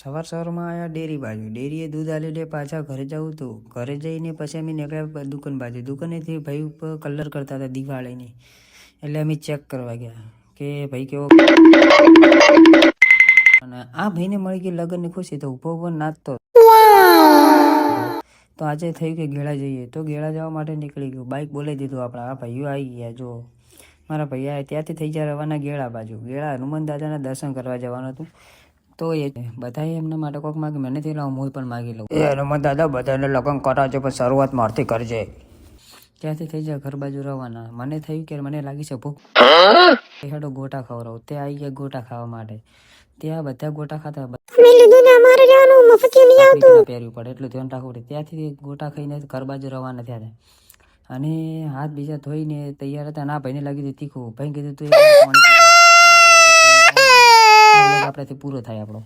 સવારમાં આવ્યા ડેરી બાજુ, ડેરીએ દૂધ આલી દે, પાછા ઘરે જવું હતું. ઘરે જઈને પછી અમે નીકળ્યા દુકાન બાજુ. દુકાનેથી ભાઈ ઉપર કલર કરતા હતા દિવાળીની, એટલે અમે ચેક કરવા ગયા કે ભાઈ કેવો. અને આ ભાઈને મળી ગઈ લગ્નની ખુશી, તો ઊભો ઊભો નાચતો. તો આજે થયું કે ગેળા જઈએ, તો ગેળા જવા માટે નીકળી ગયું. બાઇક બોલાવી દીધું આપણા. આ ભાઈઓ આવી ગયા. જો મારા ભૈયા ત્યાંથી થઈ જાય રવાના ગેળા બાજુ. ગેળા હનુમાન દાદાના દર્શન કરવા જવાનું હતું. તો એ બધાએ એમના માટે કોઈક માગી, મને થી લાવું, હું પણ માગી લઉં. એ હનુમાન દાદા બધાને લગ્ન કરાવજો, પણ શરૂઆત મારથી કરજે. ત્યાંથી થઈ જાય ઘર બાજુ રવાના. મને થયું કે મને લાગી છે ભૂખ, હેડો ગોટા ખવડાવું. તે આવી ગયા ગોટા ખાવા માટે. ત્યાં બધા ગોટા ખાતા, પહેર્યું પડે એટલું ધ્યાન રાખવું પડે. ત્યાંથી ગોટા ખાઈને ઘર બાજુ રવાના થયા હતા. અને હાથ બીજા ધોઈને તૈયાર હતા. ના ભાઈને લાગી હતી તીખું. ભાઈ કીધું તું આપણેથી પૂરો થાય આપણો.